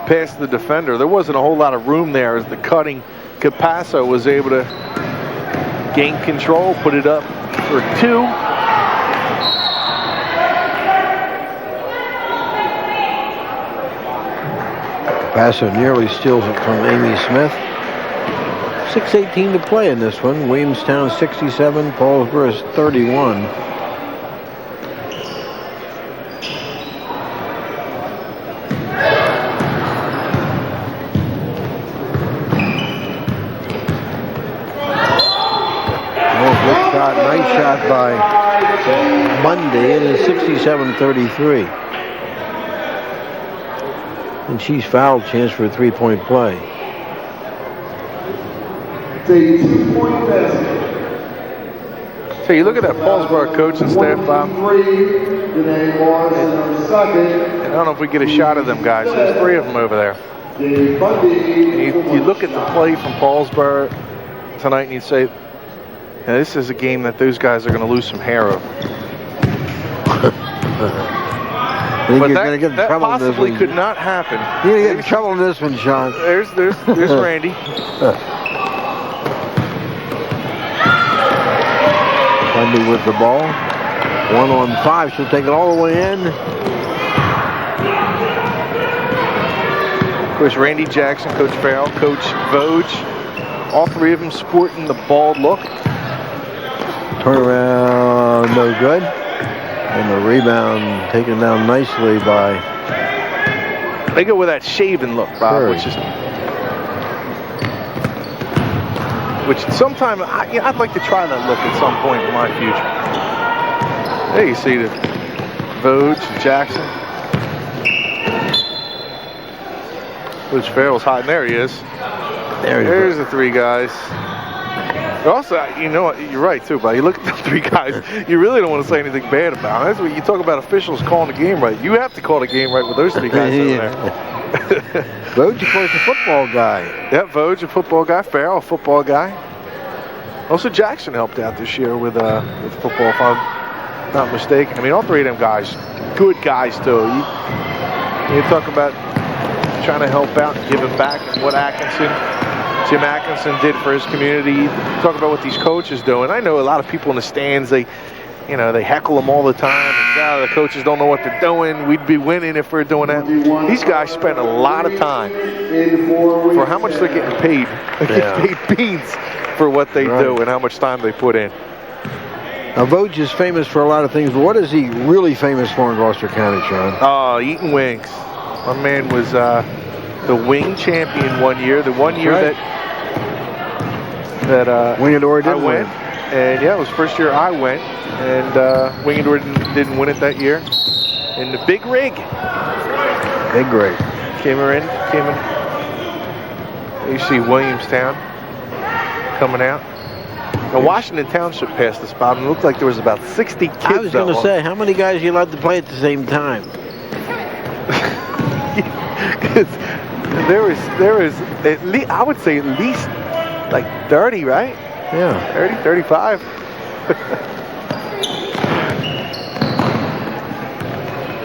past the defender. There wasn't a whole lot of room there as the cutting Capasso was able to gain control, put it up for two. Capasso nearly steals it from Amy Smith. 6:18 to play in this one. Williamstown 67, Paulsboro 31. Nice shot by Monday. It is 67-33. And she's fouled, chance for a three-point play. So you look at that Paulsboro coaching staff, Bob. I don't know if we get a shot of them guys. There's three of them over there. You look at the play from Paulsboro tonight and you say, now, this is a game that those guys are going to lose some hair over. But that possibly could not happen. You're going to get in trouble in this one, Sean. There's Randy. Bundy with the ball. 1-on-5. She'll take it all the way in. Of course, Randy Jackson, Coach Farrell, Coach Voge. All three of them sporting the bald look. Turnaround, no good. And the rebound taken down nicely by... They go with that shaven look, Bob, which sometime I'd like to try that look at some point in my future. There you see the Voge, Jackson. Coach Farrell's hiding. There he is. There's the three guys. Also, you know what? You're right, too, buddy. You look at the three guys, you really don't want to say anything bad about them. That's what you talk about officials calling the game right. You have to call the game right with those three guys over there. Voge, of course, a football guy. Yeah, Voge, a football guy. Farrell, a football guy. Also, Jackson helped out this year with football, if I'm not mistaken. I mean, all three of them guys, good guys, too. You talk about trying to help out and giving back and what Jim Atkinson did for his community. Talk about what these coaches do. And I know a lot of people in the stands, they heckle them all the time. And, the coaches don't know what they're doing. We'd be winning if we're doing that. These guys spend a lot of time for how much they're getting paid. They get paid beans for what they do and how much time they put in. Now, Vogt is famous for a lot of things, but what is he really famous for in Gloucester County, Sean? Oh, eating wings. My man was the wing champion one year. The one year right. that Wingadore I didn't went. win. And yeah, it was first year I went. And Wingadore didn't win it that year. In the big rig. Big rig. Came in. You see Williamstown coming out. Now, Washington Township passed this spot, and it looked like there was about 60 kids. I was going to say, how many guys are you allowed to play at the same time? there was at least, I would say at least like 30, right? Yeah. 30, 35.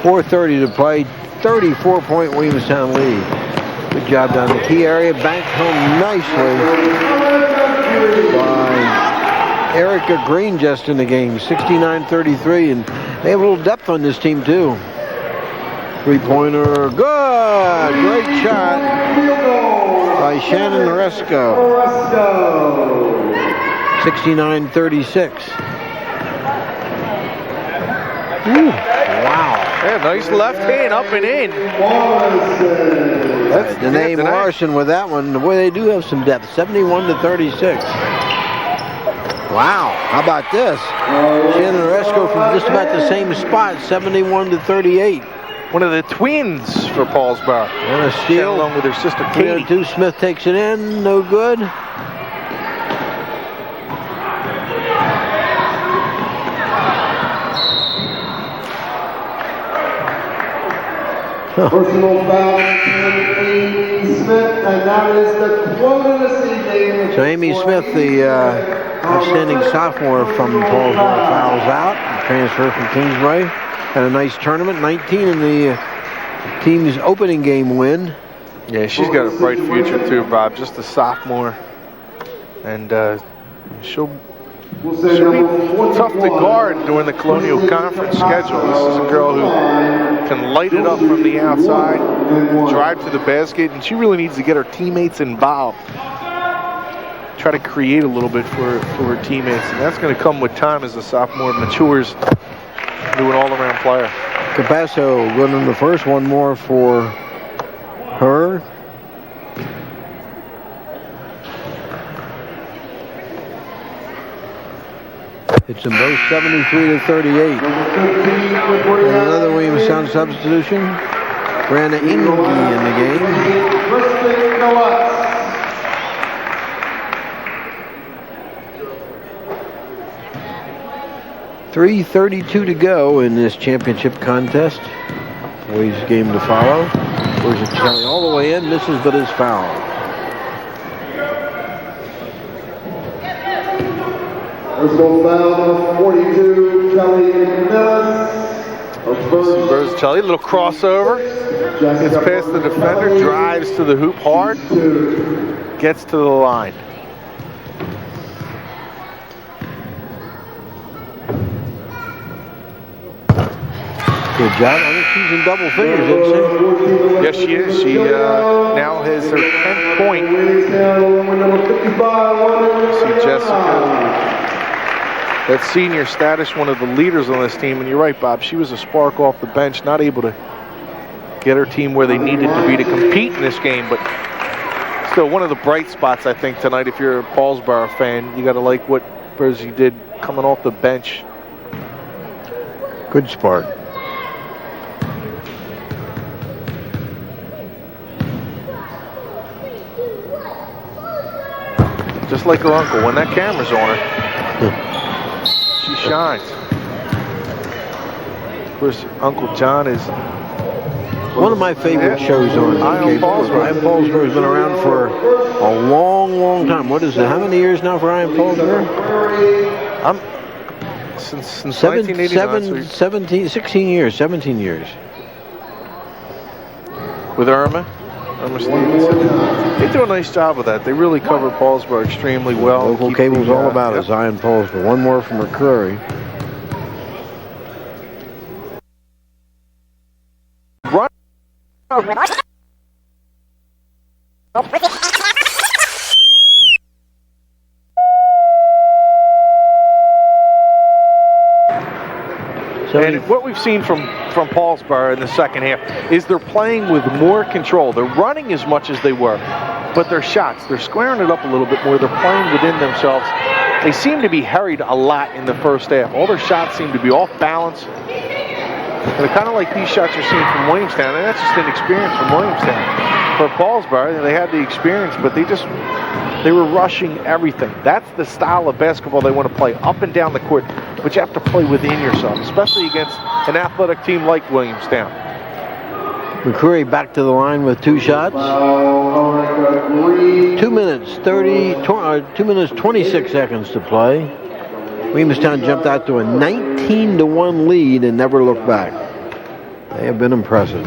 .430 to play. 34-point Williamstown lead. Good job down the key area. Banked home nicely by Erica Green just in the game. 69-33, and they have a little depth on this team too. Three-pointer, good! Great shot by Shannon Resco. 69-36. Wow. Yeah, nice left hand up and in. That's Danae Morrison with that one. Boy, they do have some depth. 71-36. Wow. How about this? Shannon Resco from just about the same spot. 71-38. One of the twins for Paulsboro. And a steal. Along with her sister Katie. 3-2. Smith takes it in. No good. Personal foul, Amy Smith, and that is the quote of the season. So Amy Smith, the outstanding sophomore from Paulsboro, fouls out. Transfer from Kingsbury. Had a nice tournament. 19 in the team's opening game win. Yeah, she's got a bright future too, Bob. Just a sophomore, and she'll be tough to guard during the Colonial Conference schedule. This is a girl who can light it up from the outside, drive to the basket, and she really needs to get her teammates involved. Try to create a little bit for her teammates, and that's going to come with time as the sophomore matures into an all-around player. Capasso winning the first. One more for her. It's in both 73-38. And another Williamstown substitution. Brandon Inge in the game. 3:32 to go in this championship contest. Boys game to follow. Where's it Kelly all the way in, misses but is fouled. Personal foul, 42, Kelly McMillis. Burzelli, a little crossover. Gets past the defender, drives to the hoop hard, gets to the line. Good job. I think she's in double figures, isn't she? Yes, she is. She now has her 10th point. See Jessica. That senior status, one of the leaders on this team. And you're right, Bob. She was a spark off the bench, not able to get her team where they needed to be to compete in this game. But still, one of the bright spots, I think, tonight, if you're a Paulsboro fan, you got to like what Bersey did coming off the bench. Good spark. Just like her uncle, when that camera's on her, she shines. Of course, Uncle John is one of my favorite shows on Ian Paulsboro. Ian Paulsboro has been around for a long, long time. What is it? How many years now for Ian Paulsboro? Since 1989. 16 years. With Irma Stevenson. They do a nice job of that. They really cover Paulsboro extremely well. Local cable's all about it. Ian Paulsboro. One more from McCrory. And what we've seen from Paulsboro in the second half is they're playing with more control. They're running as much as they were, but their shots, they're squaring it up a little bit more. They're playing within themselves. They seem to be hurried a lot in the first half. All their shots seem to be off balance. And they're kind of like these shots you're seeing from Williamstown, and that's just an experience from Williamstown. For Paulsboro, they had the experience, but they were rushing everything. That's the style of basketball they want to play, up and down the court. But you have to play within yourself, especially against an athletic team like Williamstown. McCreary back to the line with 2 shots. 2 minutes 26 seconds to play. Williamstown jumped out to a 19-1 lead and never looked back. They have been impressive.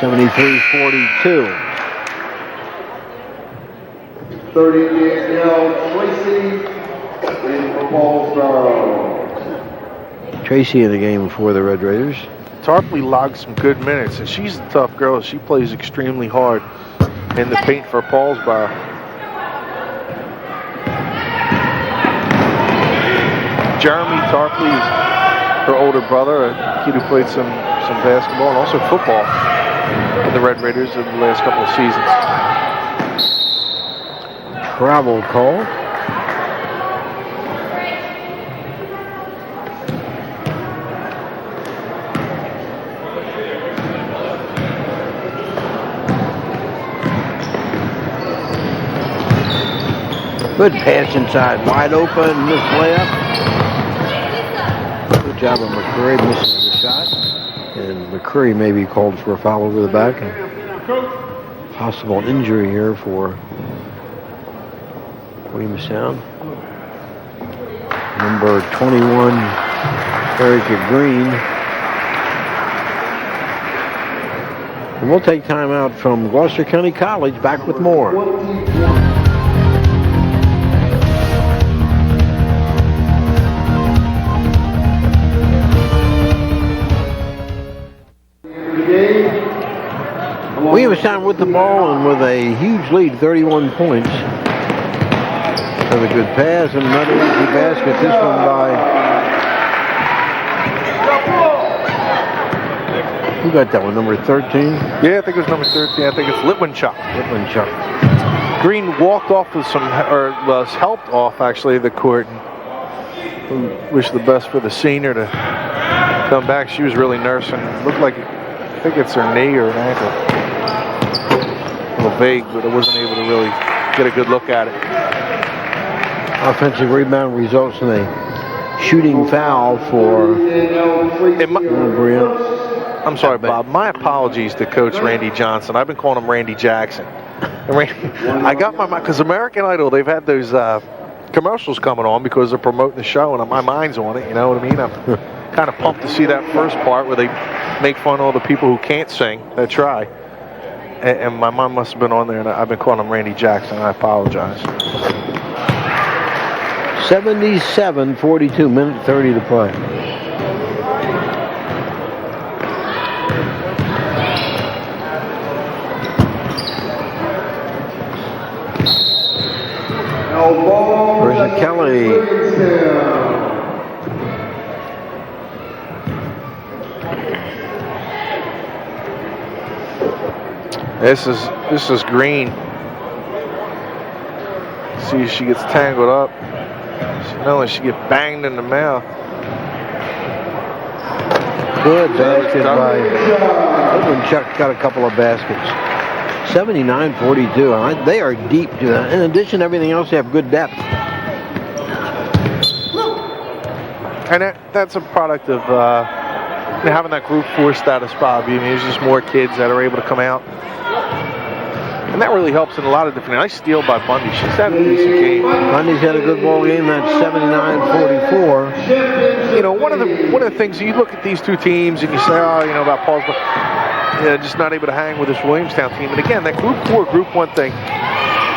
73-42. 30 Danielle Tracy in for Paulsboro. Tracy in the game for the Red Raiders. Tarpley logged some good minutes, and she's a tough girl. She plays extremely hard in the paint for Paulsboro. Jeremy Tarpley is her older brother, a kid who played some basketball and also football for the Red Raiders in the last couple of seasons. Travel call. Good pass inside, wide open, missed layup. Good job of McCreary, misses the shot. And McCreary may be called for a foul over the back. Possible injury here for Williamstown. Number 21, Erica Green. And we'll take time out from Gloucester County College. Back with more. Williamstown with the ball and with a huge lead, 31 points. Another good pass and another easy basket. This one by... Who got that one, number 13? Yeah, I think it was number 13. I think it's Litwinchuk. Litwinchuk. Green walked off with was helped off, actually, the court. Wish the best for the senior to come back. She was really nursing. Looked like, I think it's her knee or an ankle. A little vague, but I wasn't able to really get a good look at it. Offensive rebound results in a shooting foul for Brianna. I'm sorry, Bob. My apologies to Coach Randy Johnson. I've been calling him Randy Jackson. I got my mind, because American Idol, they've had those commercials coming on because they're promoting the show, and my mind's on it, you know what I mean? I'm kind of pumped to see that first part where they make fun of all the people who can't sing, that try. And my mind must have been on there, and I've been calling him Randy Jackson. I apologize. 77-42, minute 30 to play. Where's Kelly? This is Green. See if she gets tangled up. Not only she get banged in the mouth. Good basket by Chuck. Got a couple of baskets. 79-42. They are deep. In addition to everything else, they have good depth. And that's a product of having that group 4 status, Bob. I mean, there's just more kids that are able to come out. And that really helps in a lot of different. Nice steal by Bundy. She's had a decent game. Bundy's had a good ball game. That's 79-44. You know, one of the things, you look at these two teams and you say, oh, you know, about Paulsboro, just not able to hang with this Williamstown team. And again, that Group 4, Group 1 thing,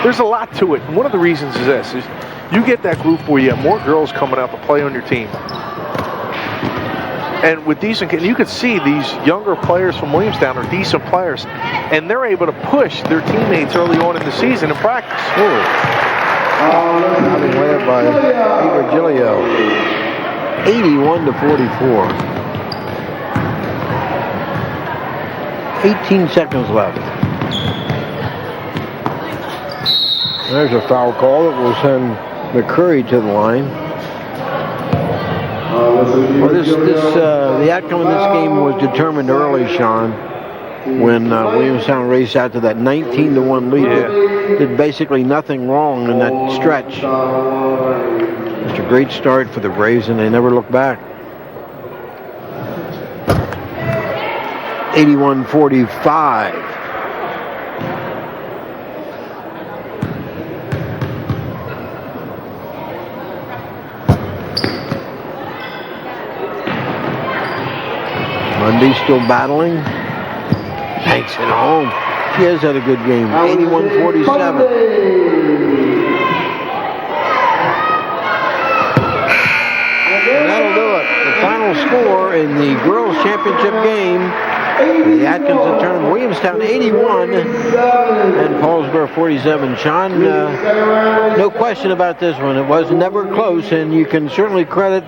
there's a lot to it. And one of the reasons is this: is you get that Group 4, you have more girls coming out to play on your team. And with decent, you could see these younger players from Williamstown are decent players, and they're able to push their teammates early on in the season in practice. Having led by Virgilio, 81-44. 18 seconds left. There's a foul call that will send McCurry to the line. Well, the outcome of this game was determined early, Shawn, when Williamstown raced out to that 19-1 lead. Did basically nothing wrong in that stretch. Just a great start for the Braves, and they never looked back. 81-45. Mundy still battling. Takes it home. She has had a good game. 81-47. And that'll do it. The final score in the girls' championship game. The Atkinson tournament, Williamstown 81 and Paulsboro 47. Shawn, no question about this one. It was never close, and you can certainly credit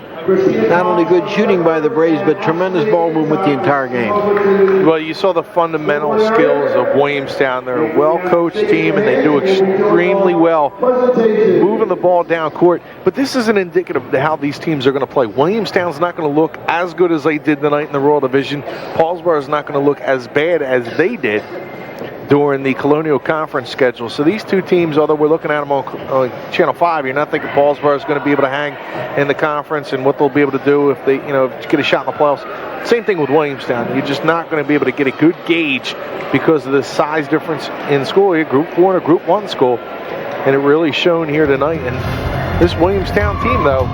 not only good shooting by the Braves, but tremendous ball movement the entire game. Well, you saw the fundamental skills of Williamstown. They're a well-coached team, and they do extremely well moving the ball down court. But this isn't indicative of how these teams are going to play. Williamstown's not going to look as good as they did tonight in the Royal Division. Paulsboro is not going to look as bad as they did during the Colonial Conference schedule. So these two teams, although we're looking at them on Channel 5, you're not thinking Paulsboro is going to be able to hang in the conference and what they'll be able to do if they, get a shot in the playoffs. Same thing with Williamstown. You're just not going to be able to get a good gauge because of the size difference in school. You're Group 4 and a Group 1 school, and it really shown here tonight. And this Williamstown team, though,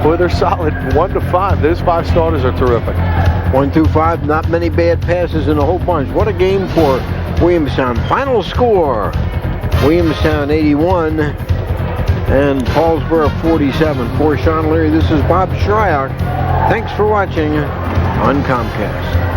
boy, they're solid. 1-5. Those 5 starters are terrific. 1-2-5. Not many bad passes in the whole bunch. What a game for Williamstown. Final score, Williamstown 81 and Paulsboro 47. For Shawn Leary, this is Bob Shryock. Thanks for watching on Comcast.